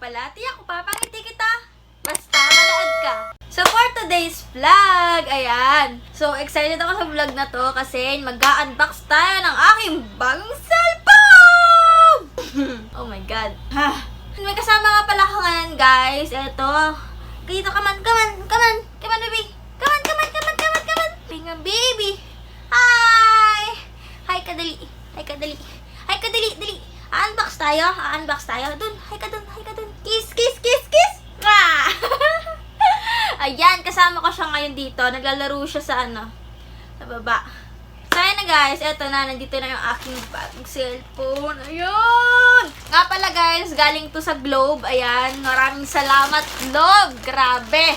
pala. Tiyak ko, papangiti kita. Basta, manood ka. So, for today's vlog, ayan. So, excited ako sa vlog na to kasi mag-unbox tayo ng aking bagong cellphone! Oh my God. May kasama nga pala ako ngayon, guys. Eto. Dito, come on, baby. Come on. Pingang baby. Hi! Hi, kadali. Dali. A-unbox tayo. Dun. Hi ka dun. Kiss. Ah! Ayan, kasama ko siya ngayon dito. Naglalaro siya sa sa baba. So, ayan na guys. Eto na, nandito na yung aking bagong cellphone. Ayun! Nga pala guys, galing to sa Globe. Ayan, maraming salamat Globe. Grabe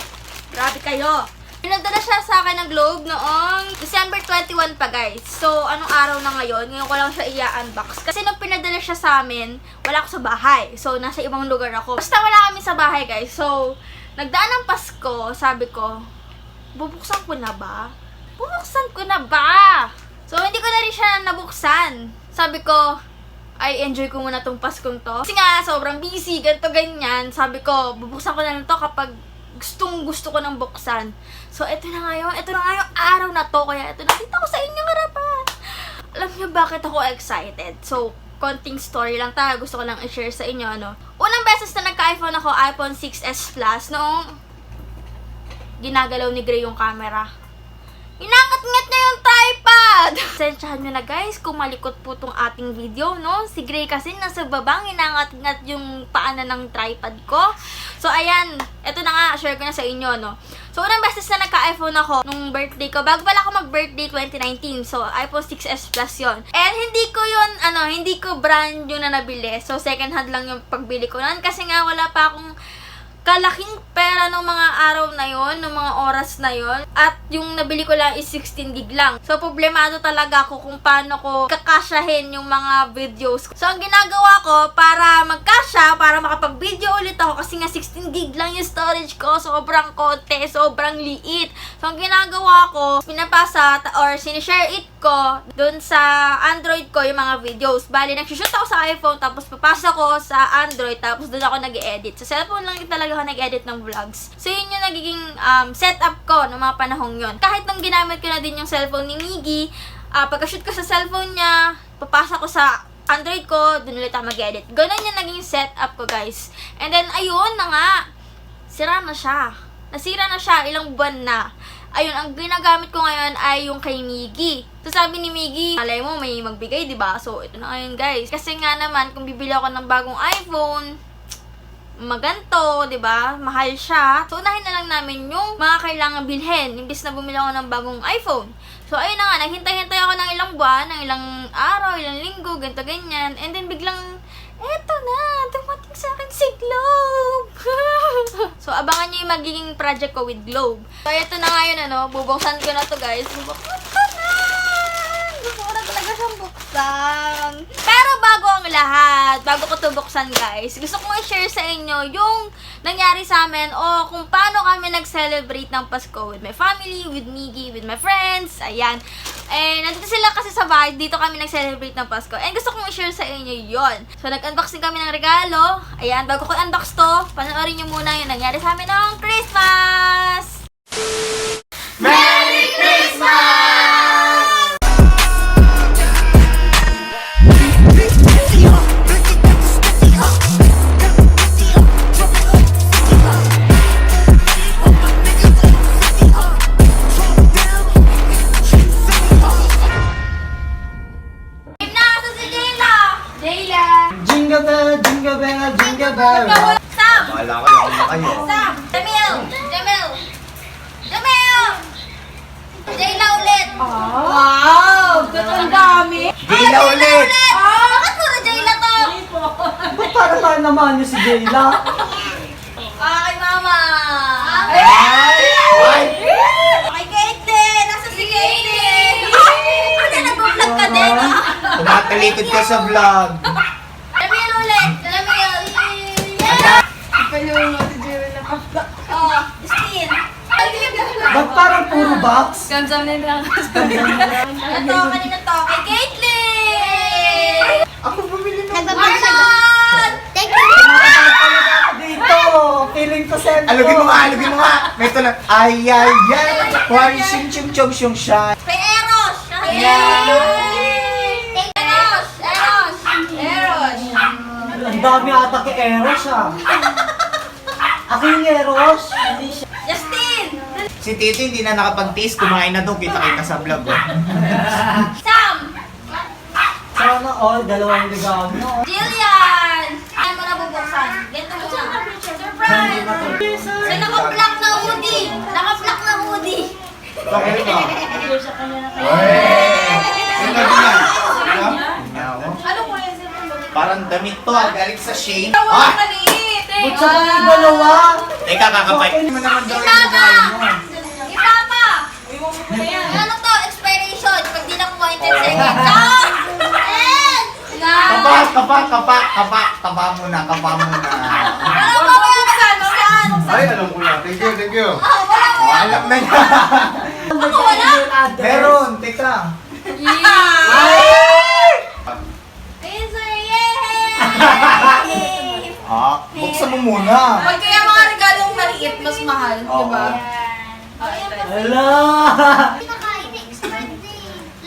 kayo. Pinadala siya sa akin ng Globe noong December 21 pa guys. So, anong araw na ngayon? Ngayon ko lang siya i-unbox. Kasi nung pinadala siya sa amin, wala ako sa bahay. So, nasa ibang lugar ako. Basta wala kami sa bahay guys. So, nagdaan ng Pasko, sabi ko, bubuksan ko na ba? So, hindi ko na rin siya nabuksan. Sabi ko, ay enjoy ko muna tong Paskong to. Kasi nga, sobrang busy, ganito ganyan. Sabi ko, bubuksan ko na lang to kapag gusto ko nang buksan. So, ito na nga yung araw na to. Kaya ito, nakita ko sa inyong harapan. Alam niyo bakit ako excited? So, konting story lang tayo. Gusto ko lang i-share sa inyo, Unang beses na nagka-iPhone ako, iPhone 6s Plus, noong ginagalaw ni Gray yung camera. Inangat-ngat niya yung tripod! Sensyahan nyo na guys, kung malikot po tong ating video, Si Gray kasi nasa babang inangat-ngat yung paanan ng tripod ko. So, ayan. Ito na nga, share ko na sa inyo, So, unang beses na nagka-iPhone ako nung birthday ko. Bago pala ako mag-birthday 2019. So, iPhone 6s Plus yon. And hindi ko brand new na nabili. So, second hand lang yung pagbili ko nun. Kasi nga, wala pa akong kalaking pera ng mga araw na yon, ng mga oras na yon. At yung nabili ko lang is 16 gig lang. So, problemado talaga ako kung paano ko kakasyahin yung mga videos. So, ang ginagawa ko para magkasya, para makapag-video ulit ako, kasi nga 16 gig lang yung storage ko, sobrang konti, sobrang liit. So, ang ginagawa ko, pinapasa or sinishare it ko dun sa Android ko yung mga videos. Bali, nagsushoot ako sa iPhone, tapos papasa ko sa Android, tapos dun ako nag-edit. Sa cellphone lang talaga ako nag-edit ng vlogs. So, yun yung nagiging setup ko ng mga panahong yun. Kahit nung ginamit ko na din yung cellphone ni Miggy, pagka-shoot ko sa cellphone niya, papasa ko sa Android ko, dun ulit ako mag-edit. Ganun yung naging setup ko, guys. And then, ayun na nga, nasira na siya, ilang buwan na. Ayun, ang ginagamit ko ngayon ay yung kay Miggy. So, sabi ni Miggy, alay mo, may magbigay, diba? So, ito na ngayon, guys. Kasi nga naman, kung bibili ako ng bagong iPhone, maganto, 'di ba? Mahal siya. So, unahin na lang namin yung mga kailangan bilhin imbis na bumili ako ng bagong iPhone. So, ayun na nga, naghintay-hintay ako ng ilang buwan, ng ilang araw, ilang linggo, ganito ganyan. And then biglang eto na, dumating sa akin si Globe. So, abangan niyo yung magiging project ko with Globe. So, eto na nga yun, bubuksan ko na to, guys. Bubuksan ko na! Gusto ko na talaga siyang buksan. Pero bago ang lahat, bago ko to buksan, guys, gusto kong i-share sa inyo yung nangyari sa amin o kung paano kami nag-celebrate ng Pasko with my family, with Miggy, with my friends. Ayan. Eh, nandito sila kasi sa bahay, dito kami nag-celebrate ng Pasko. And gusto kong i-share sa inyo yon. So, nag-unboxing kami ng regalo. Ayan, bago ko unbox to, panoorin nyo muna yung nangyari sa amin ng Christmas! Merry Christmas! Jingle bell. Sam! Bahala ka lang na kayo. Sam! Jamil! Jayla ulit! Wow! Ang dami! Jayla ulit! Bakit puro Jayla to? Ba't para naman niyo si Jayla? Kay Mama! Ay! Kay Caitlyn! Nasa si Caitlyn! Nag-vlog ka din! Tumatalikod ka sa vlog. Jamil ulit! Palungo si Jewel na papa. Oh, Christine! Ba't parang puro box? Kamsam na lang. Ito, kanina to. Kay Caitlyn! Ako bumili ng Marlon! Thank you! Alugin mo nga, alugin mo nga. May ito lang. Ay, ay, ay. Huwag sing chum chum shung shy. Kay Eros! Eros! Ang dami ata kay Eros ah. Ako yung Eros. Hindi siya. Justin! Si Tito hindi na nakapag-taste, kumain na doon, kita-kita sa vlog. Oh. Sam! Sana all, dalawang regalo. Jillian! Saan mo na bubuksan? Ganito mo na. Surprise! May naka-block na hoodie! Naka-block na hoodie! Bakit ka? Ano ba yan? Ano po yan? Parang damit to, galing sa Shane. Tawag Ah! maliit. Ba't sa kayo dalawa? Teka, kakapay. Hindi mo naman daw yung Ipapa! regalo mo. Ipapa! Iwan mo na yan. Ano to? Expiration! Pag di nakuha in 10 seconds. Ah! Ayan! Kapa muna. Wala pa mo yung saan? Ay, alam ko na. Thank you. Oh, wala mo Oh, yan. alam na niya. Ako wala? Meron, teka. Ayun, sir! Yay! Buksan mo muna. Pag kaya mga regalong maliit, mas mahal, di ba? Hala!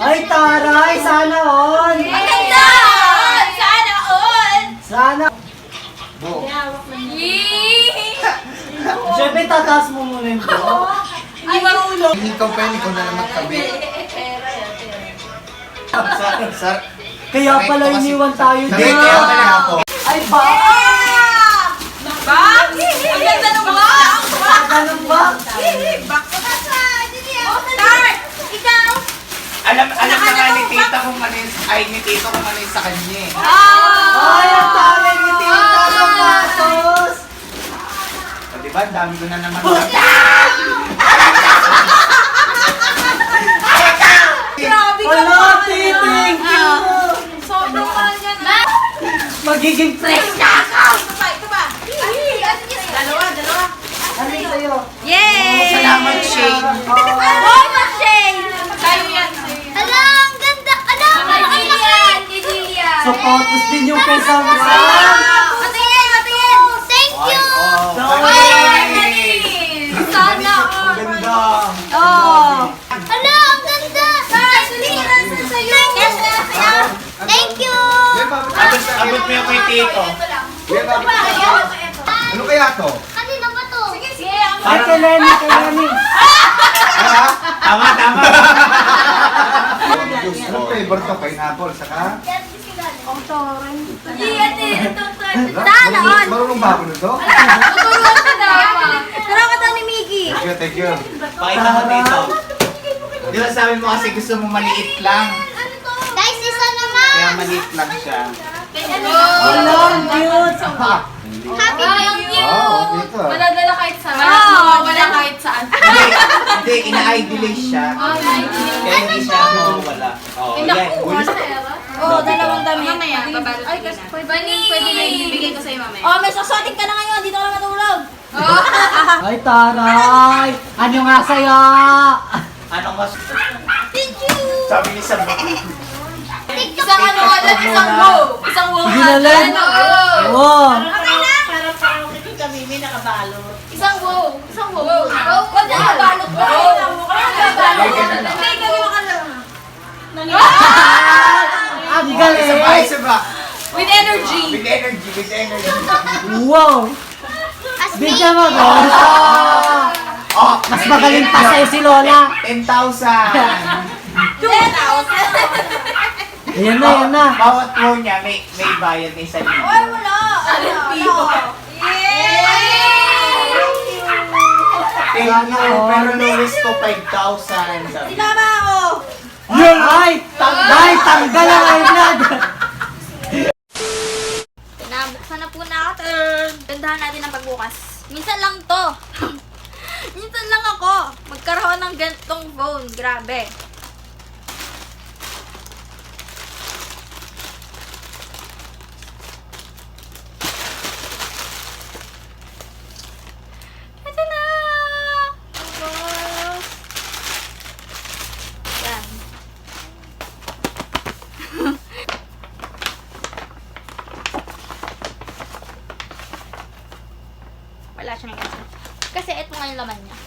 Ay, taray! Sana all! Ang ganda! Sana all! Sana! Bo. Yee! Siyempre, tataas mo muna yung to. Hindi marunong. Hindi ka pwede ko na lang magtabi. Sir. Kaya pala iniwan tayo Hindi, kaya pala ako. Ay, ba? Ba? Ang ganda ng box! Ganun ba? Box ko na sa... Start! Ikaw! Alam na nga ni Tita kung ano yung, ay ni Tito kung ano yung sa kanya eh. Ay, ang taray ni Tita ng patos! O diba, ang dami ko na naman. Grabe ka Hala, naman. thank you! Sobrang mahal yan. Magiging fresh ka! Ito ba? Dalawa. Ano yung sa'yo? Yay! Salamat, Shane. Oh, Shane! Sa'yo yan. Ala, ang ganda! Ala, ang Jillian! Kay Jillian! So, patos din yung kay Sam. Matingin! Thank you! Sana all! Ang ganda. Oh! Ala, ang ganda! Thank you! Abot mo yung kay Tito. Ano kaya to? Kanina ba to? Sige, Ay, kay Lenny, kay Lenny. Tama. Ano flavor to? Pineapple, saka? Sana all! Marunong ba ako nito? Tutulungan ka daw. Tara ka daw ni Miggy. Thank you. Pakita mo dito. Di ba sabi mo kasi gusto mo maliit lang? Guys, isa naman! Kaya maliit lang siya. Hala, ang cute! Happy birthday! okay to. Maladala kahit saan. Oo, Wala kahit saan. Hindi, ina-idealize siya. Kaya hindi siya wala. Oh, yan. Oh, dalawang damit. Mamaya, babalot ko na. Pwede na ibibigay ko sa'yo mamaya. Oh, may sasating ka na ngayon. Dito ka na matulog. Ay, taray! Ano nga saya? Ano mas... Thank you! Sabi ni Sam, Isang ano ka dyan, isang wow. Isang wow. Sige na lang. Wow! Okay na? Isang wow. Isang wow. Huwag na nabalot ko. Hindi, gawin mo ka lang. Ang galing! isa ba? With energy. With energy. Wow! Bigyan mo ba? Oh, Mas magaling pa sa'yo si Lola. 10,000. 2,000. Ayan na. Bawat row niya may bayad ni Salim. Ay, wala. Yay! Thank you. Pero lowest ko 5,000. Sabi. Sinama ako. Yun! Ay! Tanggal ang iPad! Nabuksan na po natin. Gandahan natin ang pagbukas. Minsan lang to. Minsan lang ako magkaroon ng ganitong phone. Grabe. Ito na! Tapos, yan. Wala siyang ganito. yung laman niya.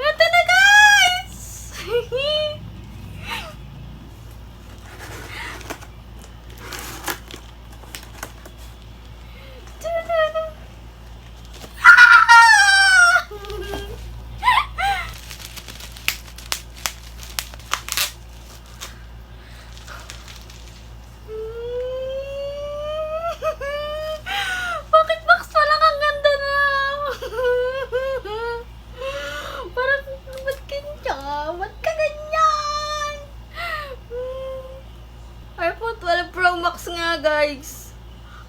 Ito na, guys! Bakit box pa lang ang ganda na? Parang, ba't ganyan? Ba't ka ganyan? iPhone 12 Pro Max nga, guys.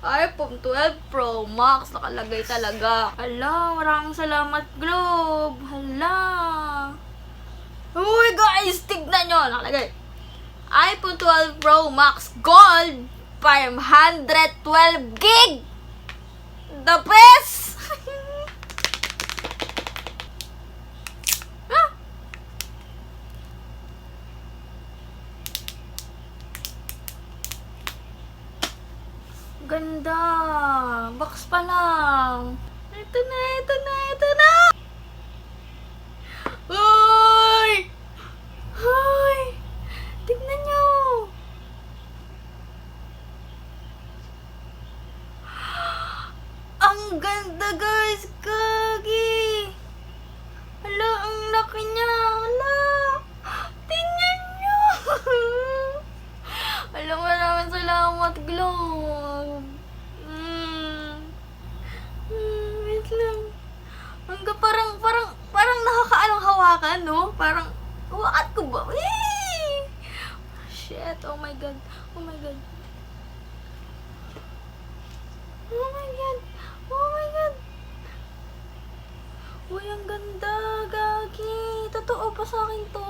iPhone 12 Pro Max. Nakalagay talaga. Hala, maraming salamat, Globe. Hala. Uy, guys, tignan nyo. Nakalagay. iPhone 12 Pro Max Gold 512 gig. The best! Ah! Ganda. Box pa lang. Ito na, ito na, ito na. Uy! Uy! Tignan nyo. Ang ganda, guys. Gagi. Hala, ang laki niya. Hala. Tingnan nyo. Hala, maraming salamat, Globe. Wait lang. Parang nakakaanong hawakan, no? Parang, hawakan ko ba? Wee! Shit, oh my God. Oh my God. Oh my God. Oh my God. Uy, ang ganda, Gagi. Totoo pa sa akin to.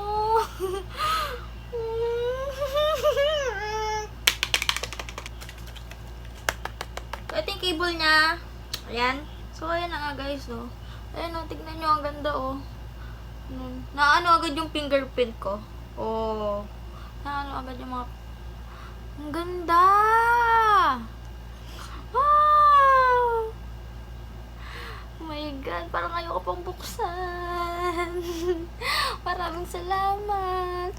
So, ito yung cable niya. Ayan. So, ayan na nga, guys, no. Ayan, no. Tignan nyo, ang ganda, oh. Naano agad yung fingerprint ko. Oh. Naano agad yung mga... Ang ganda! Wow! Oh my God, parang ayoko pang buksan. Maraming salamat.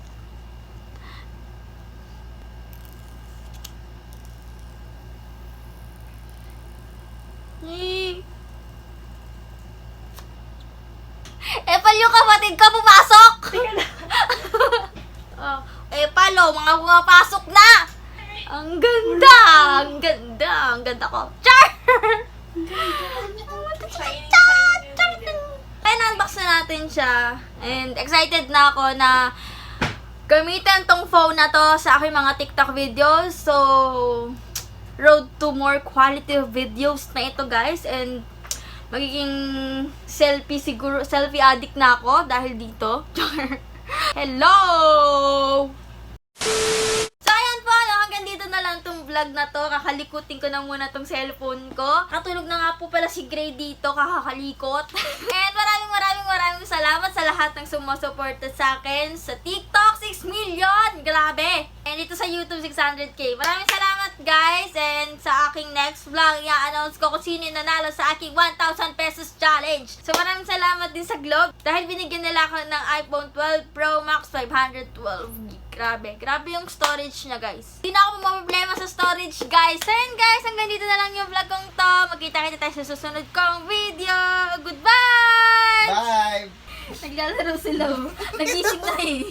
Epal yung kapatid ko, pumasok! Oh, Epal, oh, mga pumapasok na! Ang ganda! Ang ganda! Ang ganda ko. Char! Kaya na-unbox na natin siya. And excited na ako na gamitin tong phone na to sa aking mga TikTok videos. So, road to more quality videos na ito, guys. And magiging selfie addict na ako dahil dito. Hello! So, ayan po, no, hanggang dito na lang tong vlog na to. Kakalikutin ko na muna tong cellphone ko. Katulog na nga po pala si Gray dito, kakakalikot. And maraming salamat sa lahat ng sumusuporta sa akin sa TikTok, 6 million! Grabe! And dito sa YouTube, 600k. Maraming salamat, guys! And sa aking next vlog, i-announce ko kung sino yung nanalo sa aking 1,000 pesos challenge. So, maraming salamat din sa Globe dahil binigyan nila ako ng iPhone 12 Pro Max 512 gig. Grabe yung storage niya, guys. Hindi na ako problema sa storage, guys. So, yun, guys, hanggang dito na lang yung vlog kong to. Magkita-kita tayo sa susunod kong video. Goodbye! Bye! Naglalaro sila. Nagising na eh.